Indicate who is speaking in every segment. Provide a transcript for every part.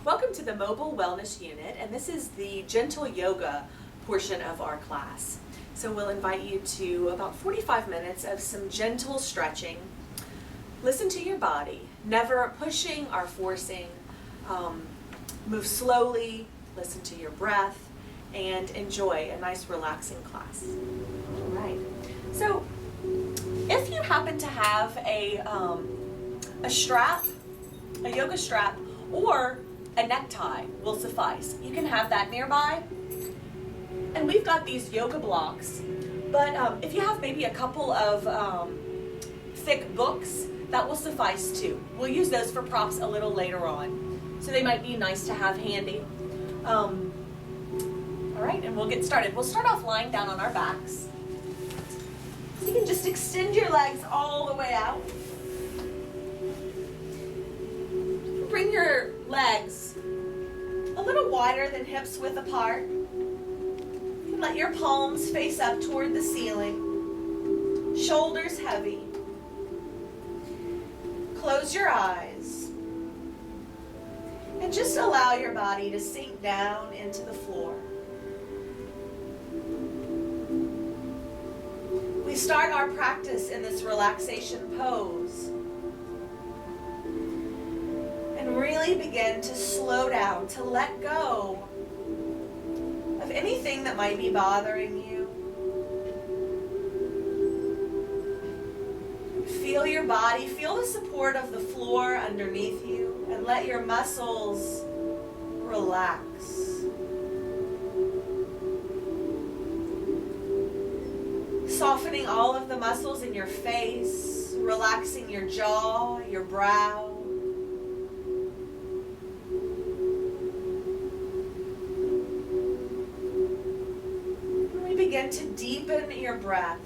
Speaker 1: Welcome to the Mobile Wellness Unit, and this is the gentle yoga portion of our class. So we'll invite you to about 45 minutes of some gentle stretching. Listen to your body, never pushing or forcing. Move slowly, listen to your breath, and enjoy a nice relaxing class. All right. So if you happen to have a strap, a yoga strap, or a necktie will suffice. You can have that nearby. And we've got these yoga blocks, but if you have maybe a couple of thick books, that will suffice too. We'll use those for props a little later on. So they might be nice to have handy. All right, and we'll get started. We'll start off lying down on our backs. So you can just extend your legs all the way out. Bring your legs a little wider than hips width apart. You can let your palms face up toward the ceiling. Shoulders heavy. Close your eyes. And just allow your body to sink down into the floor. We start our practice in this relaxation pose. Really begin to slow down, to let go of anything that might be bothering you. Feel your body, feel the support of the floor underneath you, and let your muscles relax. Softening all of the muscles in your face, relaxing your jaw, your brow. Begin to deepen your breath.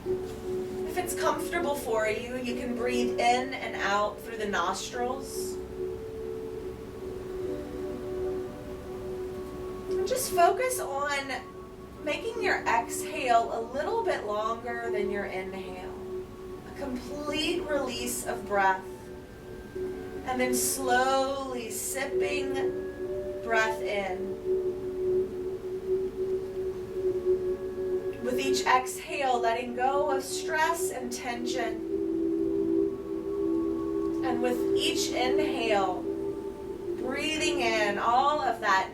Speaker 1: If it's comfortable for you, you can breathe in and out through the nostrils. And just focus on making your exhale a little bit longer than your inhale. A complete release of breath. And then slowly sipping breath in. With each exhale, letting go of stress and tension. And with each inhale, breathing in all of that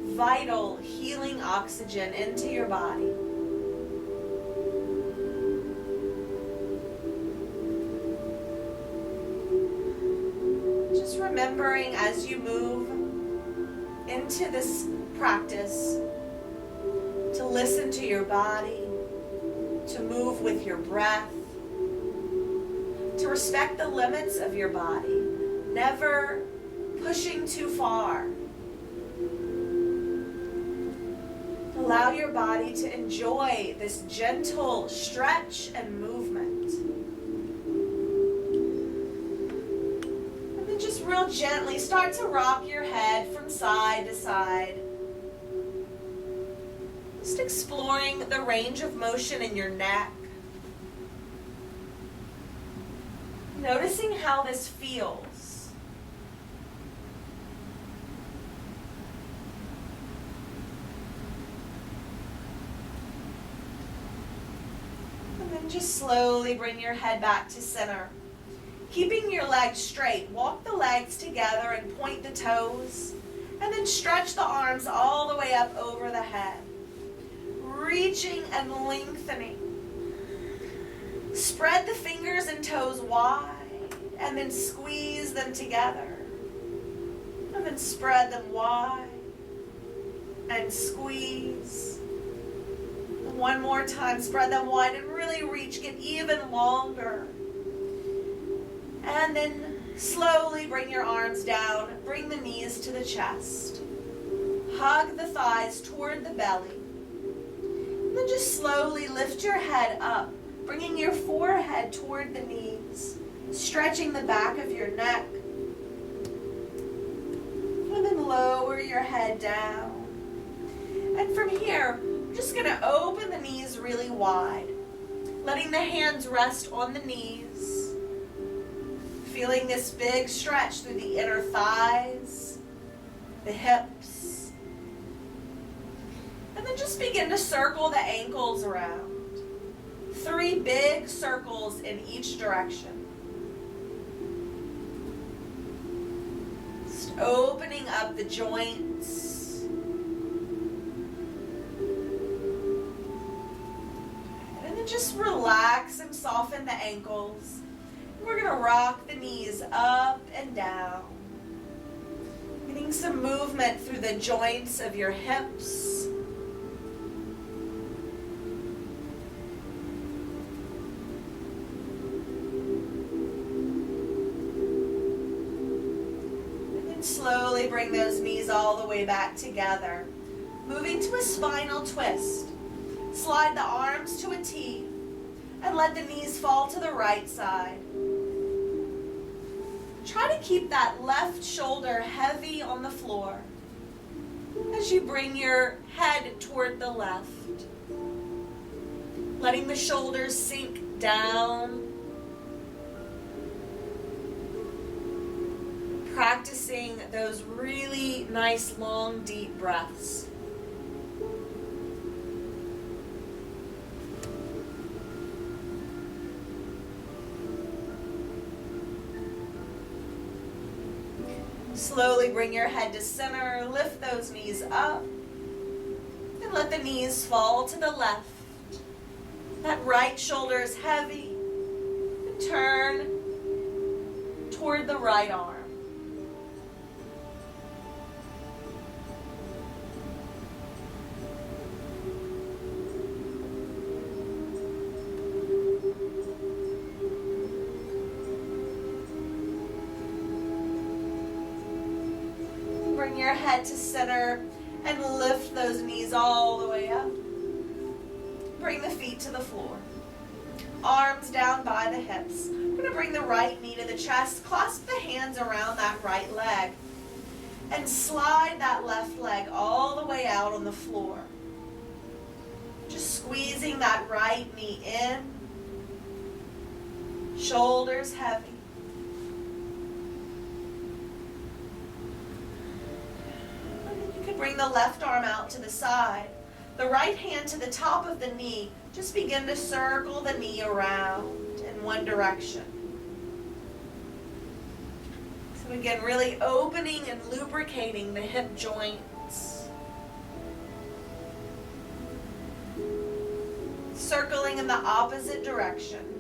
Speaker 1: vital healing oxygen into your body. Just remembering as you move into this practice, to listen to your body, to move with your breath, to respect the limits of your body, never pushing too far. Allow your body to enjoy this gentle stretch and movement. And then just real gently start to rock your head from side to side. Just exploring the range of motion in your neck. Noticing how this feels. And then just slowly bring your head back to center. Keeping your legs straight, walk the legs together and point the toes. And then stretch the arms all the way up over the head. Reaching and lengthening. Spread the fingers and toes wide and then squeeze them together. And then spread them wide and squeeze. And one more time, spread them wide and really reach, get even longer. And then slowly bring your arms down, bring the knees to the chest. Hug the thighs toward the belly. Then just slowly lift your head up, bringing your forehead toward the knees, stretching the back of your neck. And then lower your head down. And from here, we're just going to open the knees really wide, letting the hands rest on the knees. Feeling this big stretch through the inner thighs, the hips. And then just begin to circle the ankles around. 3 big circles in each direction. Just opening up the joints. And then just relax and soften the ankles. We're going to rock the knees up and down. Getting some movement through the joints of your hips. And then slowly bring those knees all the way back together. Moving to a spinal twist. Slide the arms to a T and let the knees fall to the right side. Try to keep that left shoulder heavy on the floor as you bring your head toward the left. Letting the shoulders sink down. Practicing those really nice, long, deep breaths. Slowly bring your head to center, lift those knees up, and let the knees fall to the left. That right shoulder is heavy, and turn toward the right arm. Bring your head to center and lift those knees all the way up. Bring the feet to the floor. Arms down by the hips. We're going to bring the right knee to the chest. Clasp the hands around that right leg. And slide that left leg all the way out on the floor. Just squeezing that right knee in. Shoulders heavy. Bring the left arm out to the side. The right hand to the top of the knee. Just begin to circle the knee around in one direction. So again, really opening and lubricating the hip joints. Circling in the opposite direction.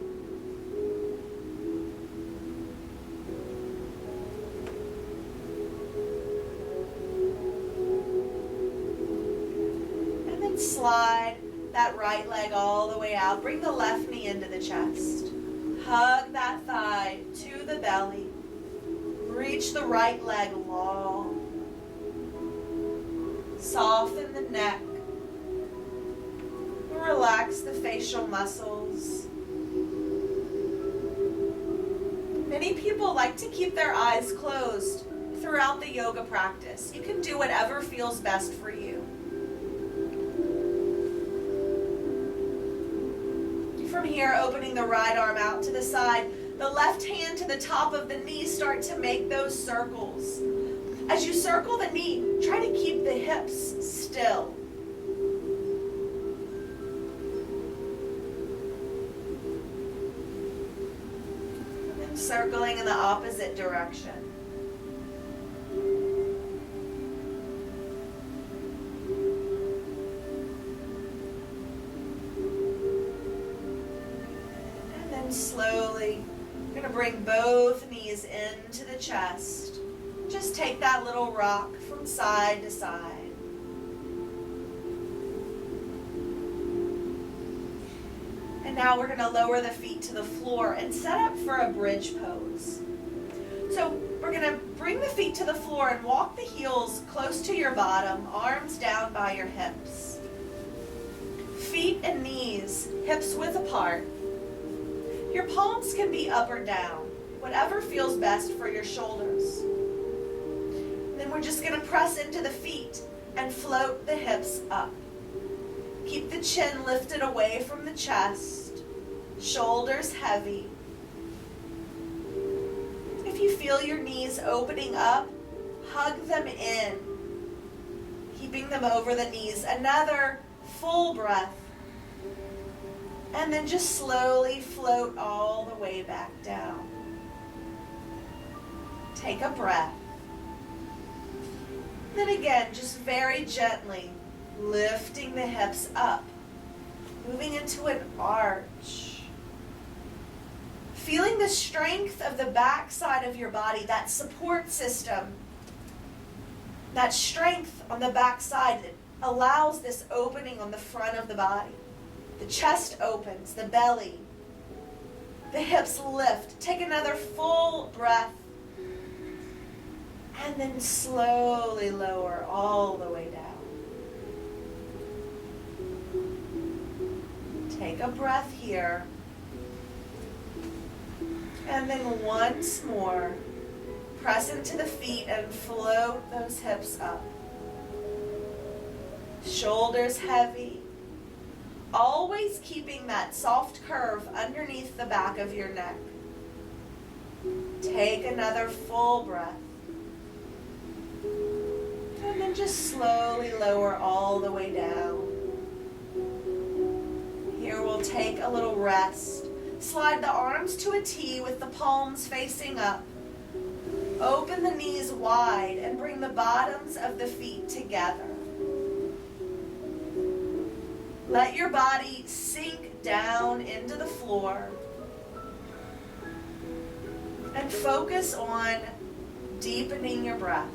Speaker 1: Slide that right leg all the way out. Bring the left knee into the chest. Hug that thigh to the belly. Reach the right leg long. Soften the neck. Relax the facial muscles. Many people like to keep their eyes closed throughout the yoga practice. You can do whatever feels best for you. From here, opening the right arm out to the side, the left hand to the top of the knee, start to make those circles. As you circle the knee, try to keep the hips still. And then circling in the opposite direction. Slowly, you're going to bring both knees into the chest. Just take that little rock from side to side. And now we're going to lower the feet to the floor and set up for a bridge pose. So we're going to bring the feet to the floor and walk the heels close to your bottom, arms down by your hips. Feet and knees, hips width apart. Your palms can be up or down, whatever feels best for your shoulders. Then we're just going to press into the feet and float the hips up. Keep the chin lifted away from the chest, shoulders heavy. if you feel your knees opening up, hug them in, keeping them over the knees. Another full breath. And then just slowly float all the way back down. Take a breath. Then again, just very gently lifting the hips up, moving into an arch. Feeling the strength of the back side of your body, that support system, that strength on the back side that allows this opening on the front of the body. The chest opens, the belly, the hips lift. Take another full breath. And then slowly lower all the way down. Take a breath here. And then once more, press into the feet and float those hips up. Shoulders heavy. Always keeping that soft curve underneath the back of your neck. Take another full breath. And then just slowly lower all the way down. Here we'll take a little rest. Slide the arms to a T with the palms facing up. Open the knees wide and bring the bottoms of the feet together. Let your body sink down into the floor. And focus on deepening your breath.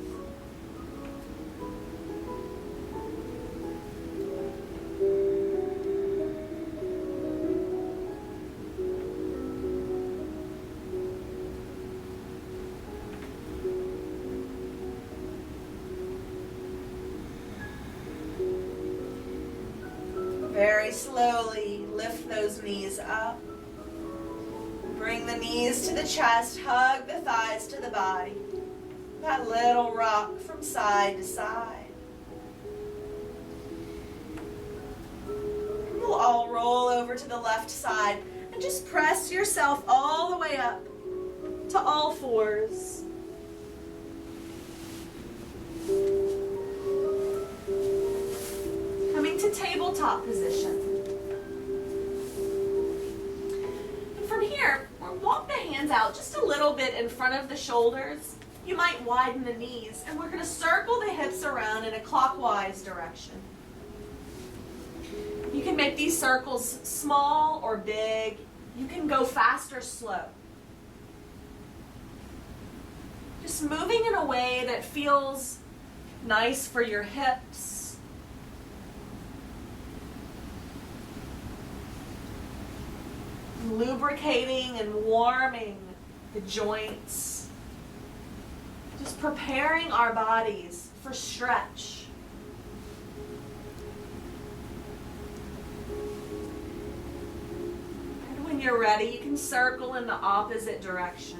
Speaker 1: Very slowly lift those knees up. Bring the knees to the chest, hug the thighs to the body. That little rock from side to side. We'll all roll over to the left side and just press yourself all the way up to all fours. Coming to tabletop position. And from here, we'll walk the hands out just a little bit in front of the shoulders. You might widen the knees, and we're going to circle the hips around in a clockwise direction. You can make these circles small or big. You can go fast or slow. Just moving in a way that feels nice for your hips. Lubricating and warming the joints. Just preparing our bodies for stretch. And when you're ready, you can circle in the opposite direction.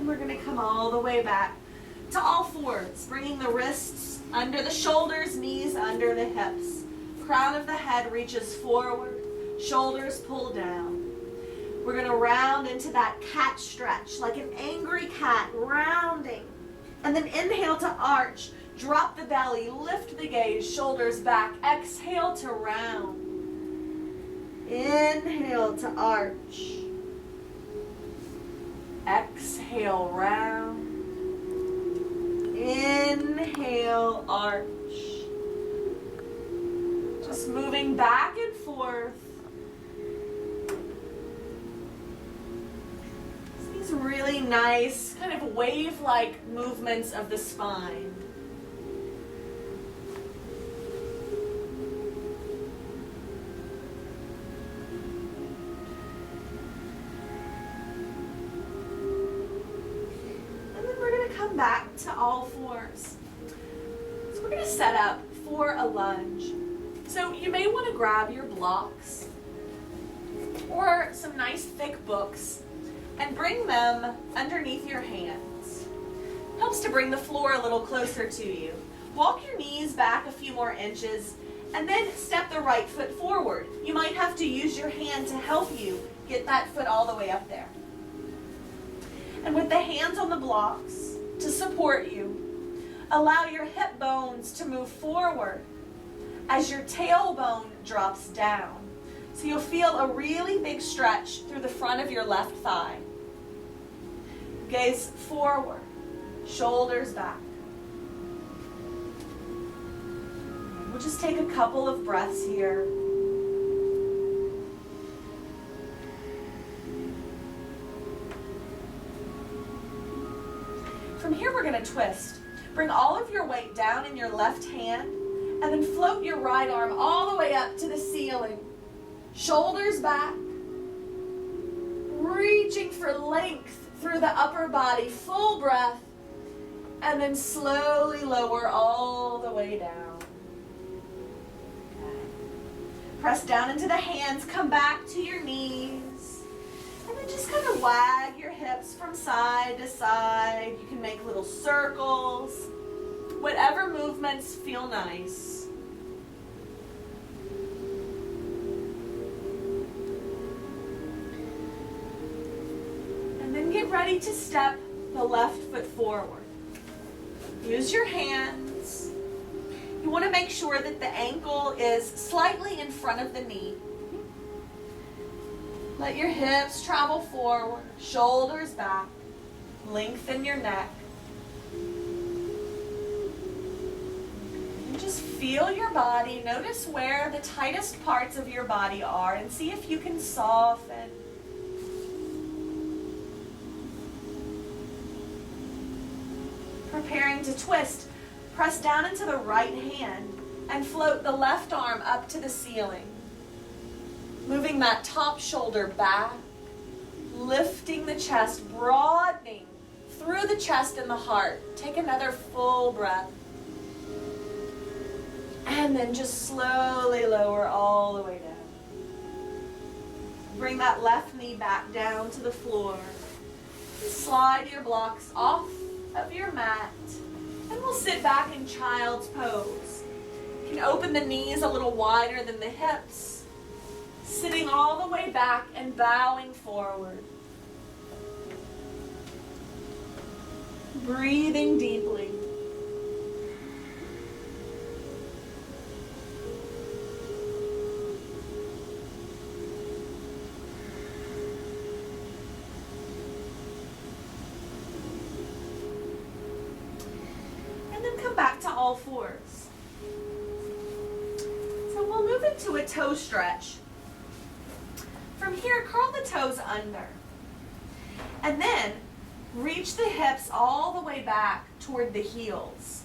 Speaker 1: We're going to come all the way back to all fours, bringing the wrists under the shoulders, knees under the hips. Crown of the head reaches forward, shoulders pull down. We're going to round into that cat stretch, like an angry cat, rounding. And then inhale to arch, drop the belly, lift the gaze, shoulders back. Exhale to round. Inhale to arch. Exhale, round. Inhale, arch. Just moving back and forth. These really nice, kind of wave-like movements of the spine. Back to all fours. So we're going to set up for a lunge. So you may want to grab your blocks or some nice thick books and bring them underneath your hands. Helps to bring the floor a little closer to you. Walk your knees back a few more inches and then step the right foot forward. You might have to use your hand to help you get that foot all the way up there. And with the hands on the blocks to support you, allow your hip bones to move forward as your tailbone drops down. So you'll feel a really big stretch through the front of your left thigh. Gaze forward, shoulders back. We'll just take a couple of breaths here. From here we're going to twist. Bring all of your weight down in your left hand and then float your right arm all the way up to the ceiling. Shoulders back. Reaching for length through the upper body. Full breath. And then slowly lower all the way down. Okay. Press down into the hands. Come back to your knees. And then just kind of wag your hips from side to side. You can make little circles. Whatever movements feel nice. And then get ready to step the left foot forward. Use your hands. You want to make sure that the ankle is slightly in front of the knee. Let your hips travel forward, shoulders back. Lengthen your neck. And just feel your body. Notice where the tightest parts of your body are and see if you can soften. Preparing to twist, press down into the right hand and float the left arm up to the ceiling. Moving that top shoulder back, lifting the chest, broadening through the chest and the heart. Take another full breath. And then just slowly lower all the way down. Bring that left knee back down to the floor. Slide your blocks off of your mat. And we'll sit back in child's pose. You can open the knees a little wider than the hips. Sitting all the way back and bowing forward. Breathing deeply. And then come back to all fours. So we'll move into a toe stretch. From here, curl the toes under. And then reach the hips all the way back toward the heels.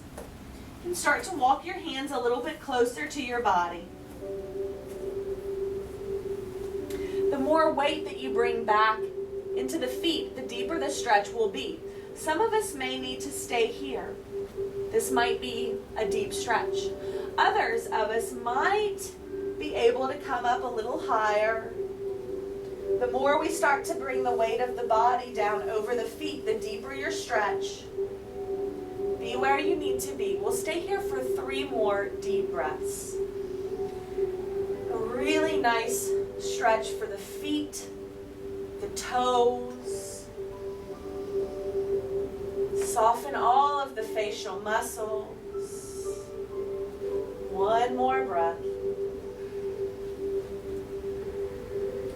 Speaker 1: And start to walk your hands a little bit closer to your body. The more weight that you bring back into the feet, the deeper the stretch will be. Some of us may need to stay here. This might be a deep stretch. Others of us might be able to come up a little higher. The more we start to bring the weight of the body down over the feet, the deeper your stretch. Be where you need to be. We'll stay here for 3 more deep breaths. A really nice stretch for the feet, the toes. Soften all of the facial muscles. 1 more breath.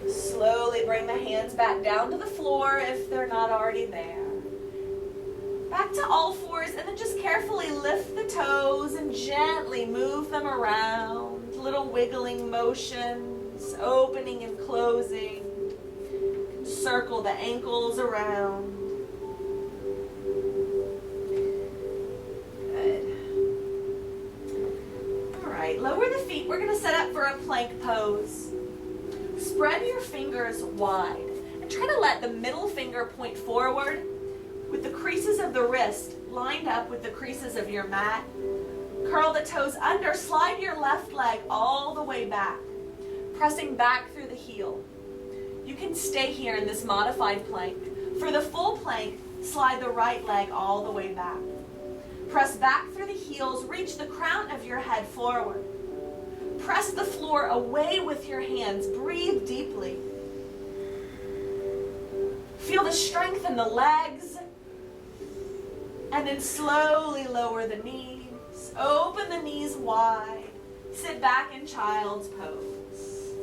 Speaker 1: Slowly bring the hands back down to the floor if they're not already there. Back to all fours and then just carefully lift the toes and gently move them around. Little wiggling motions, opening and closing. Circle the ankles around. Good. All right, lower the feet. We're going to set up for a plank pose. Spread your fingers wide and try to let the middle finger point forward with the creases of the wrist lined up with the creases of your mat. Curl the toes under, slide your left leg all the way back, pressing back through the heel. you can stay here in this modified plank. For the full plank, slide the right leg all the way back. Press back through the heels, reach the crown of your head forward. Press the floor away with your hands, breathe deeply. Feel the strength in the legs, and then slowly lower the knees. Open the knees wide. Sit back in child's pose.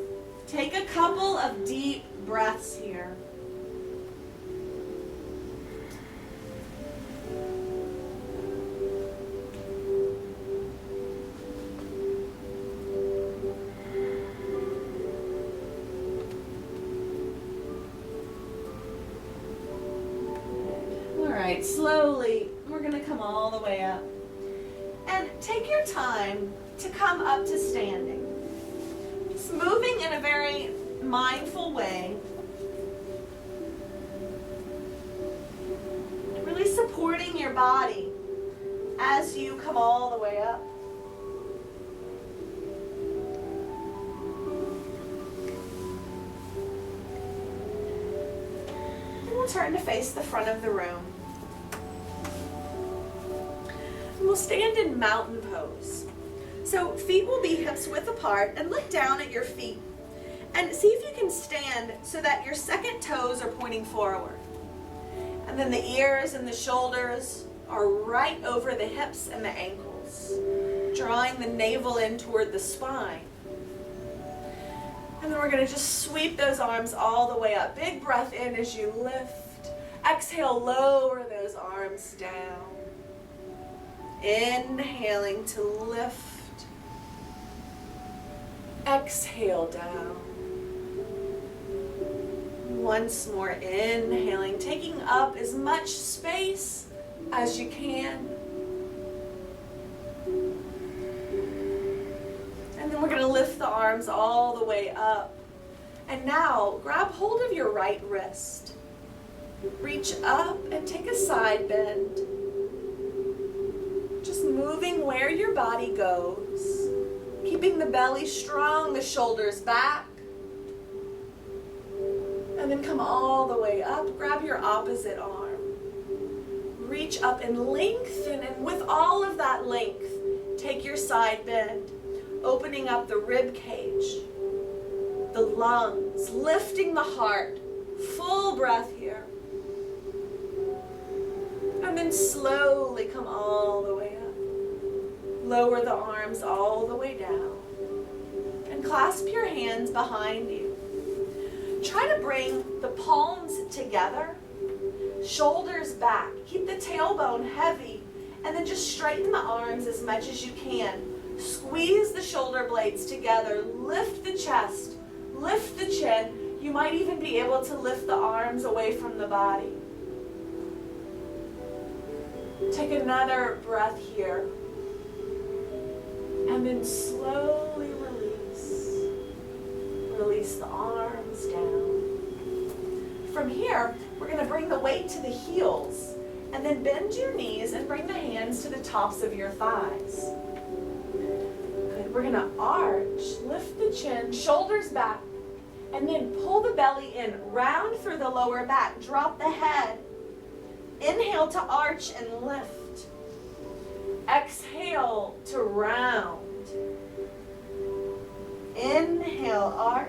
Speaker 1: Take a couple of deep breaths here. Slowly, we're going to come all the way up. And take your time to come up to standing. Just moving in a very mindful way. Really supporting your body as you come all the way up. And we'll turn to face the front of the room. We'll stand in mountain pose. So feet will be hips width apart, and look down at your feet. And see if you can stand so that your second toes are pointing forward. And then the ears and the shoulders are right over the hips and the ankles, drawing the navel in toward the spine. And then we're going to just sweep those arms all the way up. Big breath in as you lift. Exhale, lower those arms down. Inhaling to lift. Exhale down. Once more, inhaling, taking up as much space as you can. And then we're going to lift the arms all the way up. And now, grab hold of your right wrist. Reach up and take a side bend. Just moving where your body goes. Keeping the belly strong, the shoulders back. And then come all the way up. Grab your opposite arm. Reach up and lengthen, and with all of that length, take your side bend, opening up the rib cage, the lungs, lifting the heart. Full breath here. And then slowly come all the way up. Lower the arms all the way down. And clasp your hands behind you. Try to bring the palms together, shoulders back. Keep the tailbone heavy, and then just straighten the arms as much as you can. Squeeze the shoulder blades together. Lift the chest, lift the chin. You might even be able to lift the arms away from the body. Take another breath here. And then slowly release. Release the arms down. From here, we're going to bring the weight to the heels. And then bend your knees and bring the hands to the tops of your thighs. Good. We're going to arch, lift the chin, shoulders back. And then pull the belly in, round through the lower back. Drop the head. Inhale to arch and lift. Exhale to round. Inhale, arch.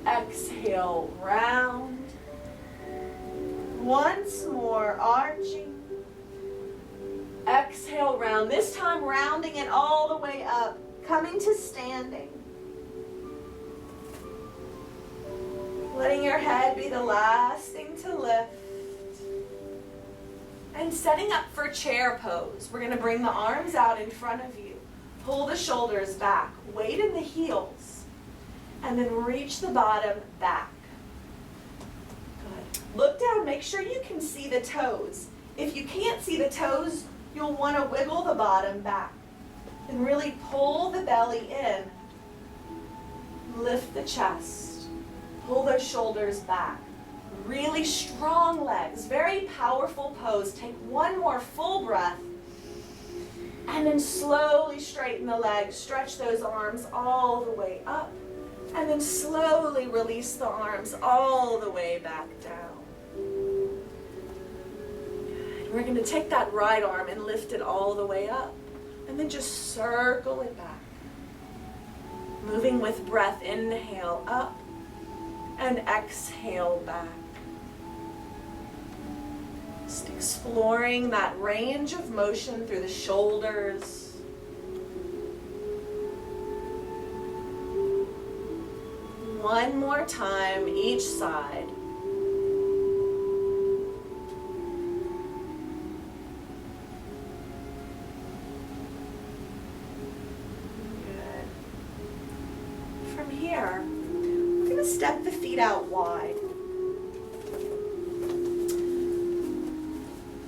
Speaker 1: Exhale, round. Once more, arching. Exhale, round. This time, rounding it all the way up. Coming to standing. Letting your head be the last thing to lift. And setting up for chair pose. We're going to bring the arms out in front of you. Pull the shoulders back. Weight in the heels. And then reach the bottom back. Good. Look down. Make sure you can see the toes. If you can't see the toes, you'll want to wiggle the bottom back. And really pull the belly in. Lift the chest. Pull those shoulders back. Really strong legs, very powerful pose. Take one more full breath. And then slowly straighten the legs. Stretch those arms all the way up. And then slowly release the arms all the way back down. Good. We're going to take that right arm and lift it all the way up. And then just circle it back. Moving with breath, inhale up and exhale back. Just exploring that range of motion through the shoulders. One more time, each side. Good. From here, we're going to step the feet out wide.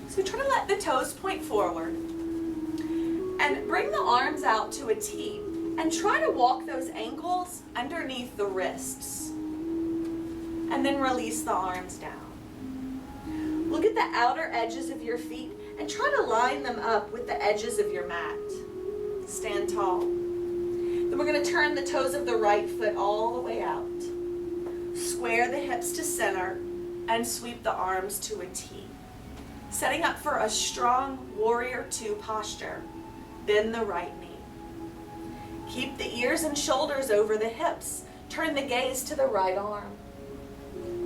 Speaker 1: So try to let the toes point forward. And bring the arms out to a T. And try to walk those ankles underneath the wrists. And then release the arms down. Look at the outer edges of your feet and try to line them up with the edges of your mat. Stand tall. Then we're going to turn the toes of the right foot all the way out. Square the hips to center and sweep the arms to a T. Setting up for a strong warrior two posture. Bend the right knee. Keep the ears and shoulders over the hips. Turn the gaze to the right arm.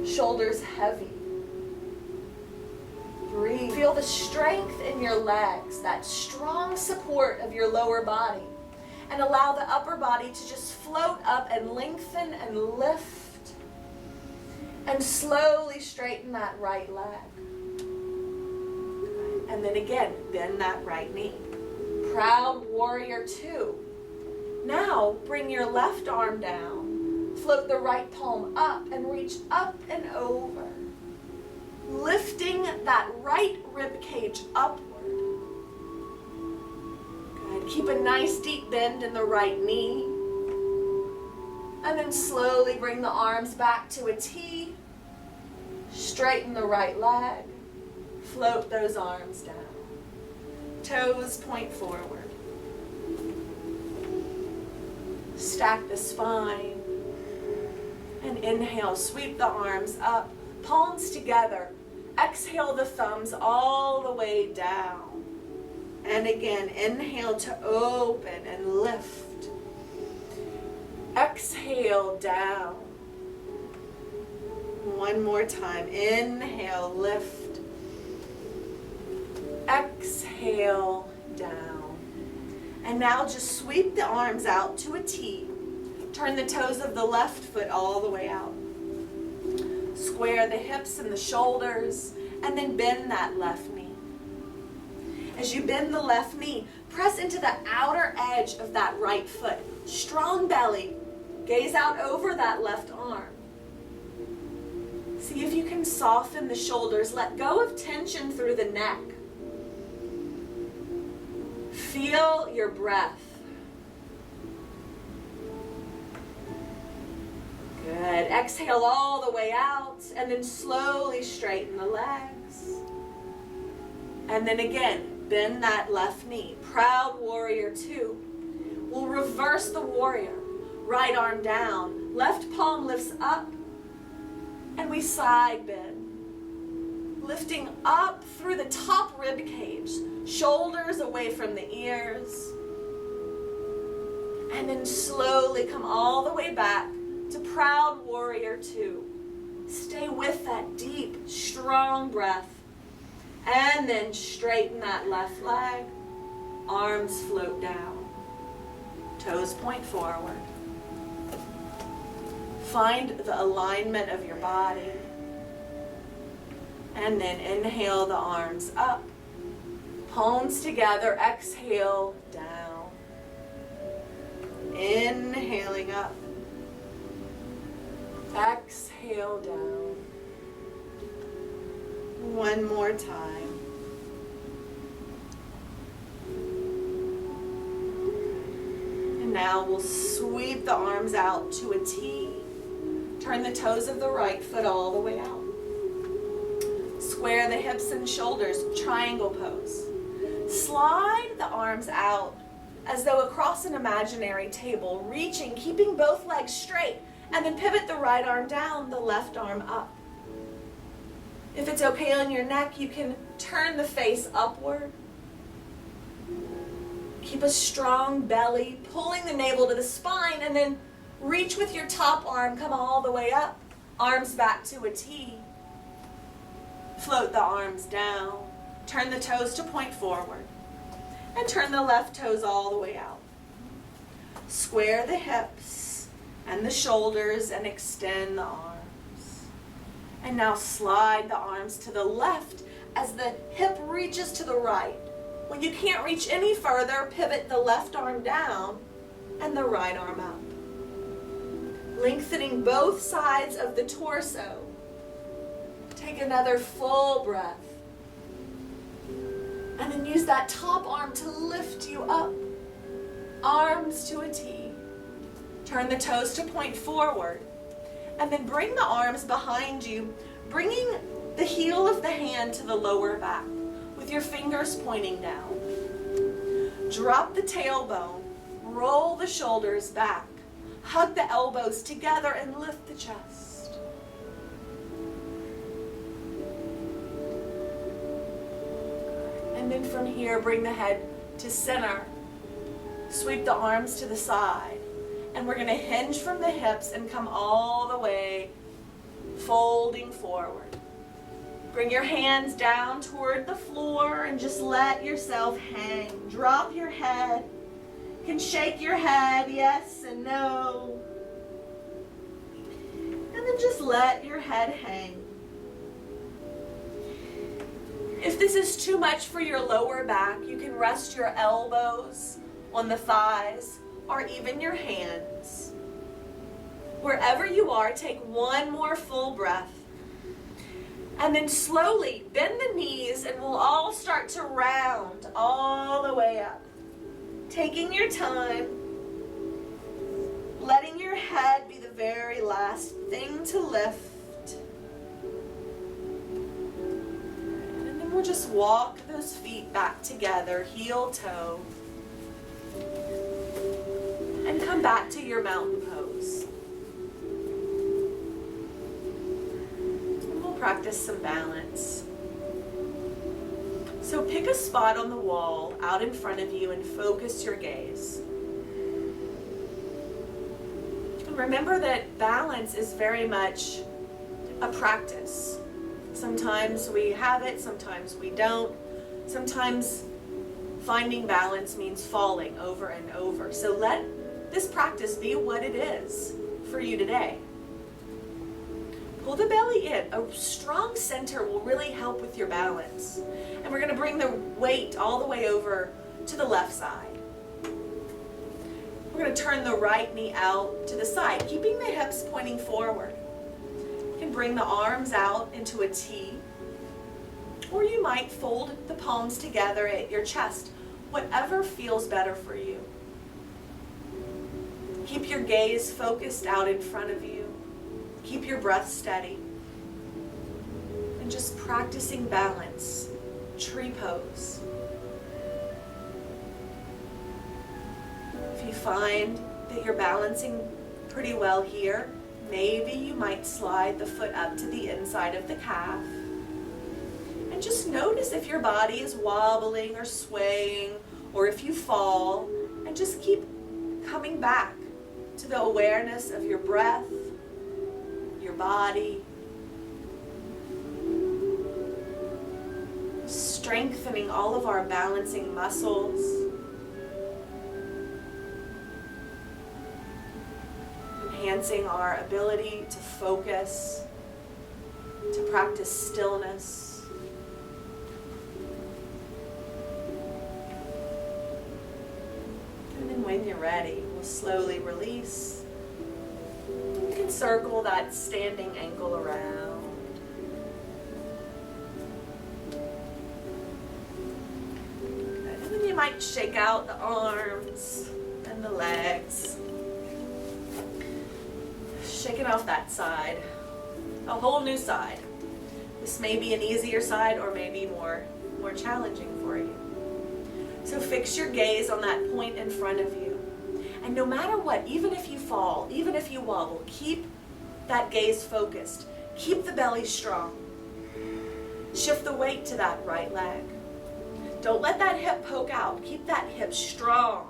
Speaker 1: Shoulders heavy. Breathe. Feel the strength in your legs, that strong support of your lower body. And allow the upper body to just float up and lengthen and lift. And slowly straighten that right leg. And then again, bend that right knee. Proud warrior two. Now, bring your left arm down. Float the right palm up and reach up and over. Lifting that right rib cage upward. Good. Keep a nice deep bend in the right knee. And then slowly bring the arms back to a T. Straighten the right leg. Float those arms down. Toes point forward. Stack the spine. And inhale, sweep the arms up, palms together. Exhale the thumbs all the way down. And again, inhale to open and lift. Exhale down. One more time. Inhale, lift. Exhale down. And now just sweep the arms out to a T. Turn the toes of the left foot all the way out. Square the hips and the shoulders, and then bend that left knee. As you bend the left knee, press into the outer edge of that right foot. Strong belly. Gaze out over that left arm. See if you can soften the shoulders. Let go of tension through the neck. Feel your breath. Good. Exhale all the way out and then slowly straighten the legs. And then again, bend that left knee. Proud warrior two. We'll reverse the warrior. Right arm down. Left palm lifts up. And we side bend. Lifting up through the top rib cage. Shoulders away from the ears. And then slowly come all the way back to proud warrior two. Stay with that deep, strong breath. And then straighten that left leg. Arms float down. Toes point forward. Find the alignment of your body. And then inhale the arms up. Palms together, exhale down. Inhaling up. Exhale down. One more time. And now we'll sweep the arms out to a T. Turn the toes of the right foot all the way out. Square the hips and shoulders, triangle pose. Slide the arms out as though across an imaginary table, reaching, keeping both legs straight, And then pivot the right arm down, the left arm up. If it's okay on your neck, you can turn the face upward. Keep a strong belly, pulling the navel to the spine, and then reach with your top arm, come all the way up. Arms back to a T. Float the arms down. Turn the toes to point forward. And turn the left toes all the way out. Square the hips and the shoulders and extend the arms. And now slide the arms to the left as the hip reaches to the right. When you can't reach any further, pivot the left arm down and the right arm up. Lengthening both sides of the torso. Take another full breath. And then use that top arm to lift you up. Arms to a T. Turn the toes to point forward. And then bring the arms behind you, bringing the heel of the hand to the lower back with your fingers pointing down. Drop the tailbone, roll the shoulders back, hug the elbows together and lift the chest. And then from here, bring the head to center. Sweep the arms to the side. And we're going to hinge from the hips and come all the way, folding forward. Bring your hands down toward the floor and just let yourself hang. Drop your head. You can shake your head, yes and no. And then just let your head hang. If this is too much for your lower back, you can rest your elbows on the thighs or even your hands. Wherever you are, take one more full breath. And then slowly bend the knees and we'll all start to round all the way up. Taking your time, letting your head be the very last thing to lift. And then we'll just walk those feet back together, heel toe. And come back to your mountain pose. And we'll practice some balance. So pick a spot on the wall out in front of you and focus your gaze. And remember that balance is very much a practice. Sometimes we have it, sometimes we don't. Sometimes finding balance means falling over and over. So let this practice be what it is for you today. Pull the belly in. A strong center will really help with your balance. And we're going to bring the weight all the way over to the left side. We're going to turn the right knee out to the side, keeping the hips pointing forward. You can bring the arms out into a T, or you might fold the palms together at your chest, whatever feels better for you. Keep your gaze focused out in front of you. Keep your breath steady. And just practicing balance. Tree pose. If you find that you're balancing pretty well here, maybe you might slide the foot up to the inside of the calf. And just notice if your body is wobbling or swaying, or if you fall, and just keep coming back to the awareness of your breath, your body, strengthening all of our balancing muscles, enhancing our ability to focus, to practice stillness. And then when you're ready, we'll slowly release. You can circle that standing ankle around. Good. And then you might shake out the arms and the legs. Shake it off that side. A whole new side. This may be an easier side or maybe more challenging for you. So fix your gaze on that point in front of you. And no matter what, even if you fall, even if you wobble, keep that gaze focused. Keep the belly strong. Shift the weight to that right leg. Don't let that hip poke out. Keep that hip strong.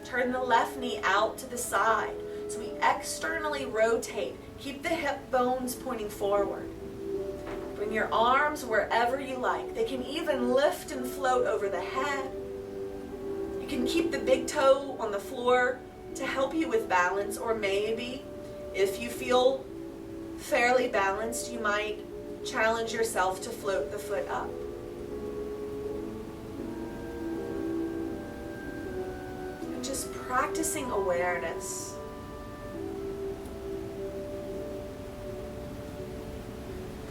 Speaker 1: Turn the left knee out to the side. So we externally rotate. Keep the hip bones pointing forward. Bring your arms wherever you like. They can even lift and float over the head. You can keep the big toe on the floor to help you with balance, or maybe if you feel fairly balanced, you might challenge yourself to float the foot up. And just practicing awareness.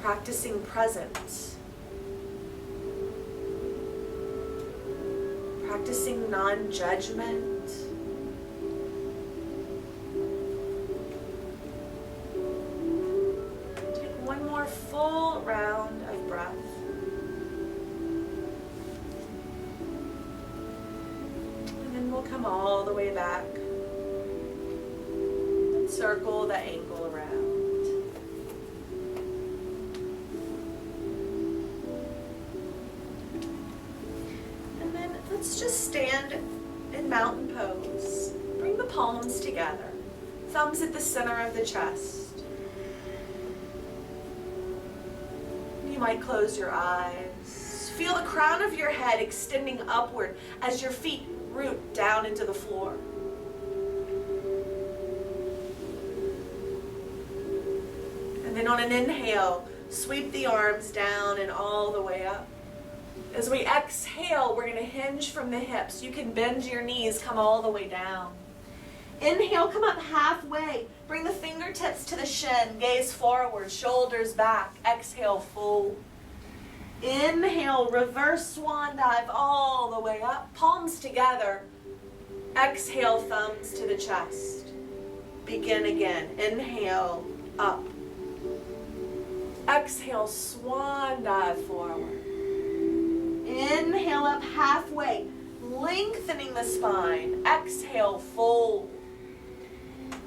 Speaker 1: Practicing presence. Practicing non-judgment. Take one more full round of breath. And then we'll come all the way back and circle the ankle around. Let's just stand in mountain pose. Bring the palms together. Thumbs at the center of the chest. You might close your eyes. Feel the crown of your head extending upward as your feet root down into the floor. And then on an inhale, sweep the arms down and all the way up. As we exhale, we're going to hinge from the hips. You can bend your knees, come all the way down. Inhale, come up halfway. Bring the fingertips to the shin, gaze forward, shoulders back. Exhale, fold. Inhale, reverse swan dive all the way up. Palms together. Exhale, thumbs to the chest. Begin again. Inhale, up. Exhale, swan dive forward. Inhale up halfway, lengthening the spine. Exhale, fold.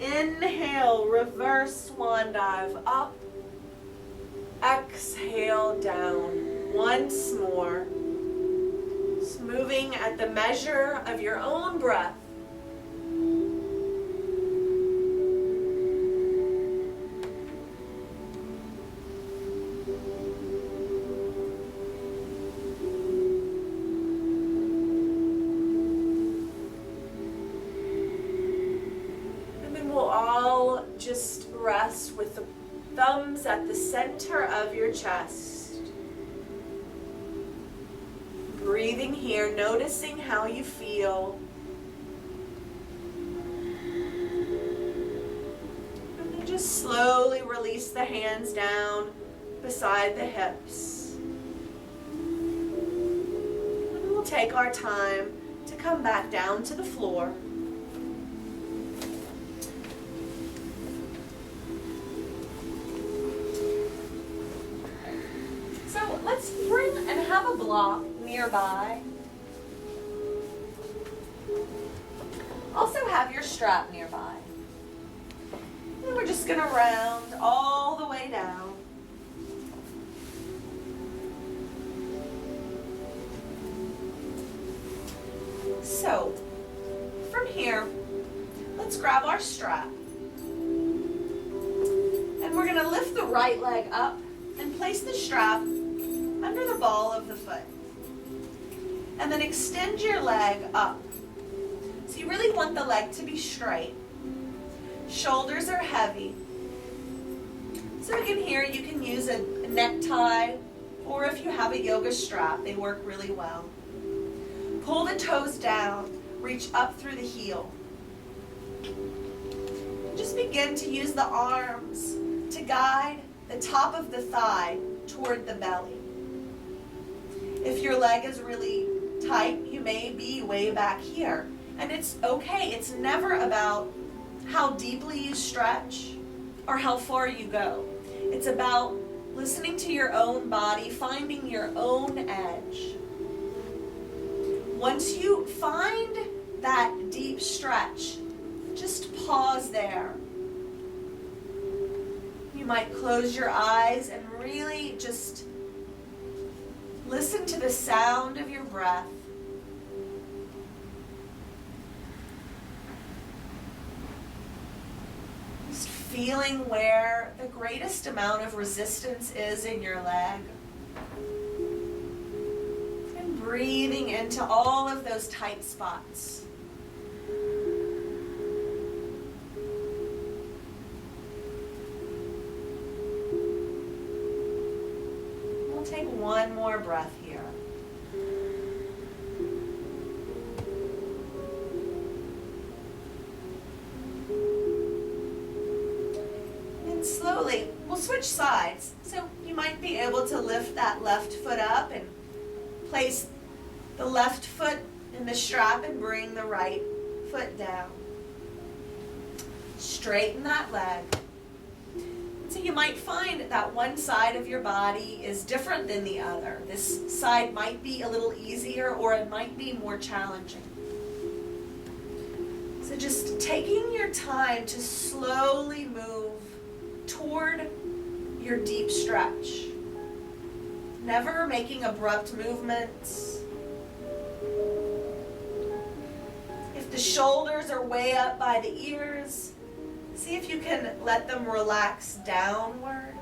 Speaker 1: Inhale, reverse swan dive up. Exhale, down. Once more. Just moving at the measure of your own breath. Just rest with the thumbs at the center of your chest. Breathing here, noticing how you feel. And then just slowly release the hands down beside the hips. And we'll take our time to come back down to the floor. Let's bring and have a block nearby. Also have your strap nearby. And we're just going to round all the way down. So, from here, let's grab our strap. And we're going to lift the right leg up and place the strap under the ball of the foot. And then extend your leg up. So you really want the leg to be straight. Shoulders are heavy. So again here you can use a necktie, or if you have a yoga strap, they work really well. Pull the toes down, reach up through the heel. Just begin to use the arms to guide the top of the thigh toward the belly. If your leg is really tight, you may be way back here. And it's okay. It's never about how deeply you stretch or how far you go. It's about listening to your own body, finding your own edge. Once you find that deep stretch, just pause there. You might close your eyes and really just listen to the sound of your breath. Just feeling where the greatest amount of resistance is in your leg. And breathing into all of those tight spots. Take one more breath here. And slowly, we'll switch sides. So you might be able to lift that left foot up and place the left foot in the strap and bring the right foot down. Straighten that leg. So you might find that one side of your body is different than the other. This side might be a little easier or it might be more challenging. So just taking your time to slowly move toward your deep stretch. Never making abrupt movements. If the shoulders are way up by the ears, see if you can let them relax downward.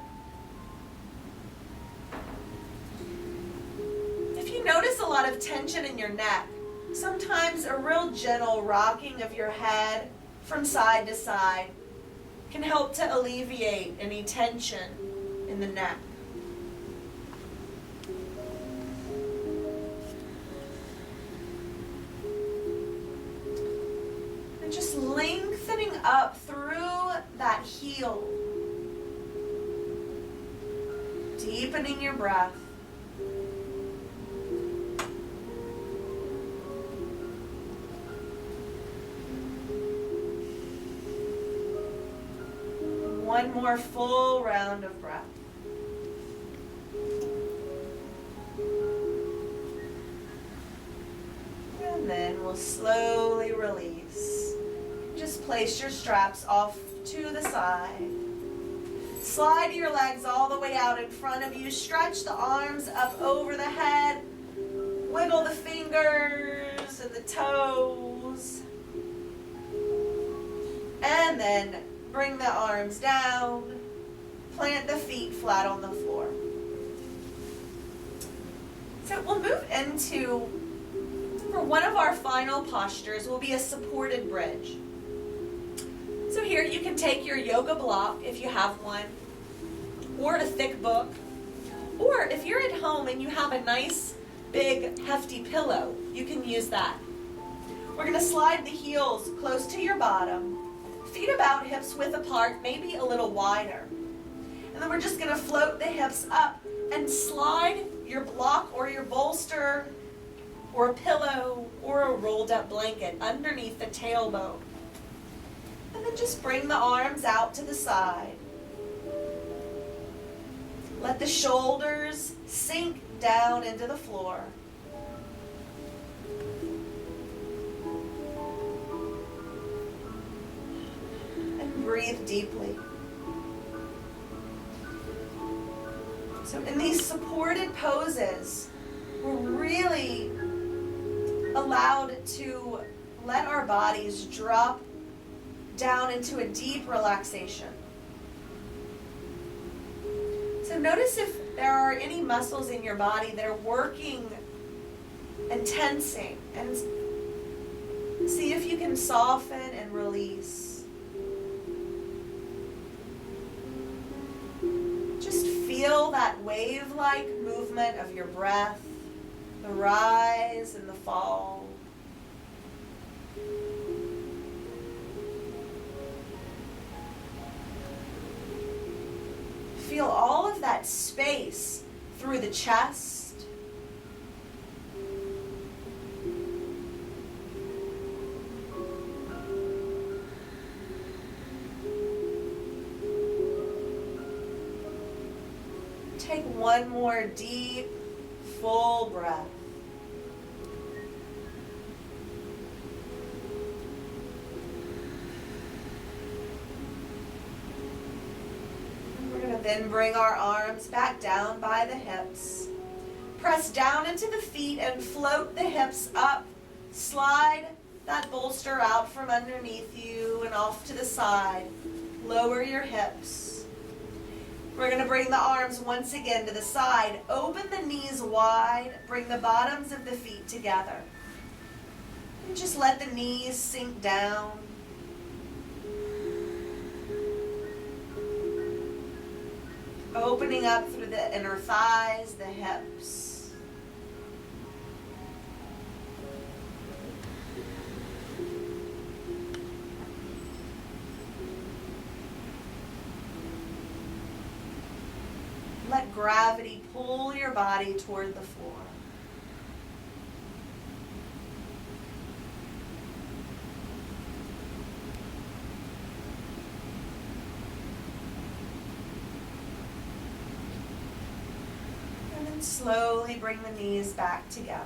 Speaker 1: If you notice a lot of tension in your neck, sometimes a real gentle rocking of your head from side to side can help to alleviate any tension in the neck. And just lengthening up through that heel. Deepening your breath. One more full round of breath. And then we'll slowly release. Just place your straps off to the side. Slide your legs all the way out in front of you. Stretch the arms up over the head. Wiggle the fingers and the toes. And then bring the arms down. Plant the feet flat on the floor. So we'll move into, for one of our final postures, will be a supported bridge. So here you can take your yoga block if you have one, or a thick book, or if you're at home and you have a nice big hefty pillow, you can use that. We're going to slide the heels close to your bottom, feet about hips width apart, maybe a little wider. And then we're just going to float the hips up and slide your block or your bolster or a pillow or a rolled up blanket underneath the tailbone. And then just bring the arms out to the side. Let the shoulders sink down into the floor. And breathe deeply. So in these supported poses, we're really allowed to let our bodies drop down into a deep relaxation. So notice if there are any muscles in your body that are working and tensing, and see if you can soften and release. Just feel that wave-like movement of your breath, the rise and the fall. Feel all of that space through the chest. Take one more deep, full breath. And then bring our arms back down by the hips. Press down into the feet and float the hips up. Slide that bolster out from underneath you and off to the side. Lower your hips. We're going to bring the arms once again to the side. Open the knees wide. Bring the bottoms of the feet together. And just let the knees sink down. Opening up through the inner thighs, the hips. Let gravity pull your body toward the floor. Slowly bring the knees back together.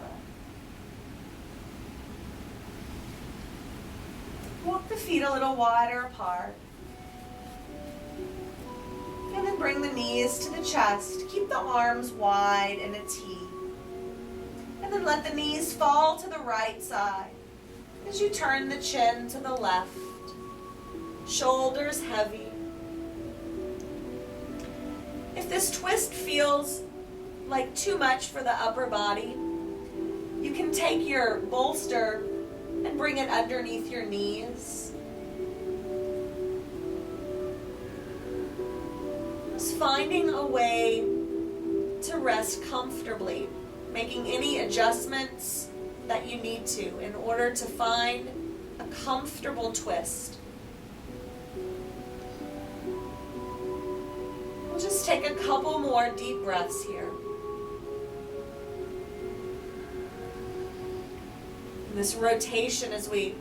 Speaker 1: Walk the feet a little wider apart. And then bring the knees to the chest. Keep the arms wide in a T. And then let the knees fall to the right side as you turn the chin to the left. Shoulders heavy. If this twist feels like too much for the upper body, you can take your bolster and bring it underneath your knees. Just finding a way to rest comfortably, making any adjustments that you need to in order to find a comfortable twist. We'll just take a couple more deep breaths here. This rotation as we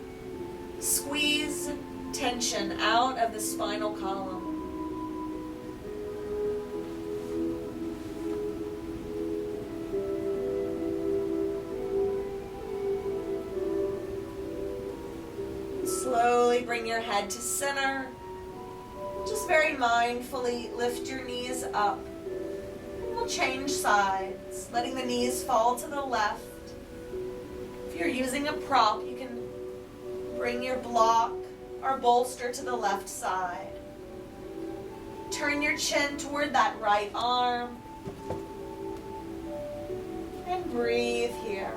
Speaker 1: squeeze tension out of the spinal column. Slowly bring your head to center. Just very mindfully lift your knees up. We'll change sides, letting the knees fall to the left. If you're using a prop, you can bring your block or bolster to the left side. Turn your chin toward that right arm. And breathe here.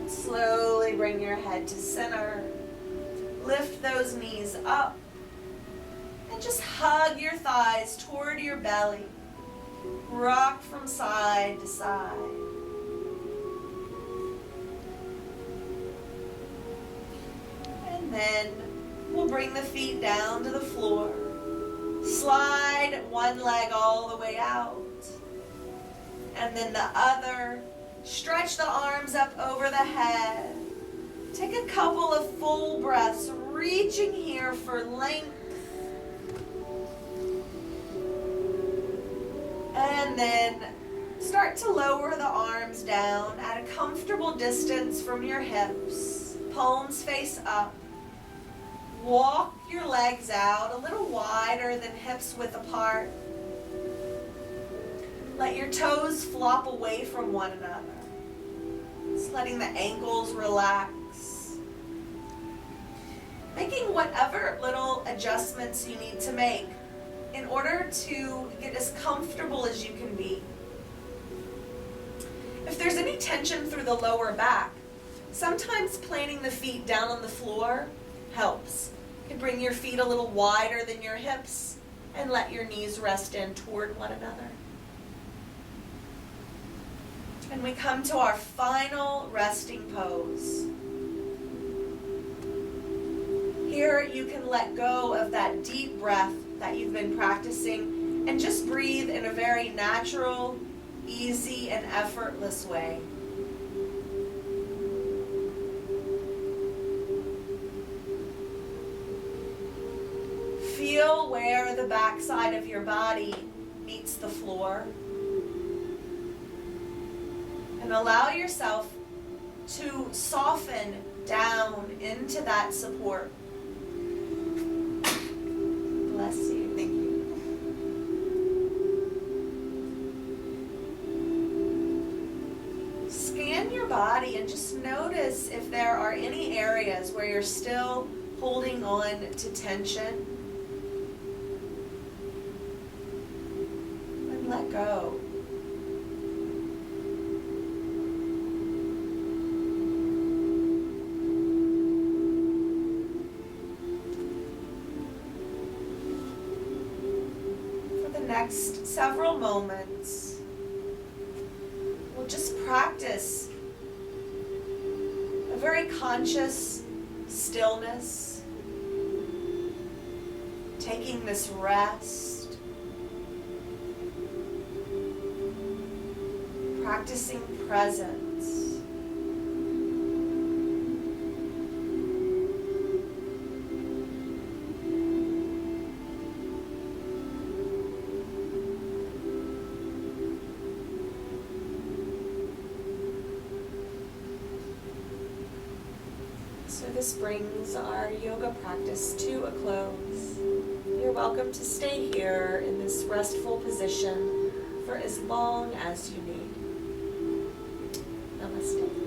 Speaker 1: Slowly bring your head to center. Lift those knees up. And just hug your thighs toward your belly. Rock from side to side. And then we'll bring the feet down to the floor. Slide one leg all the way out. And then the other. Stretch the arms up over the head. Take a couple of full breaths, reaching here for length. And then start to lower the arms down at a comfortable distance from your hips. Palms face up. Walk your legs out a little wider than hips width apart. Let your toes flop away from one another. Just letting the ankles relax. Making whatever little adjustments you need to make in order to get as comfortable as you can be. If there's any tension through the lower back, sometimes planting the feet down on the floor helps. You can bring your feet a little wider than your hips and let your knees rest in toward one another. And we come to our final resting pose. Here you can let go of that deep breath that you've been practicing and just breathe in a very natural, easy and effortless way. Feel where the backside of your body meets the floor. And allow yourself to soften down into that support. Bless you.
Speaker 2: Thank you.
Speaker 1: Scan your body and just notice if there are any areas where you're still holding on to tension. And let go. Next several moments, we'll just practice a very conscious stillness, taking this rest, practicing presence. So this brings our yoga practice to a close. You're welcome to stay here in this restful position for as long as you need. Namaste.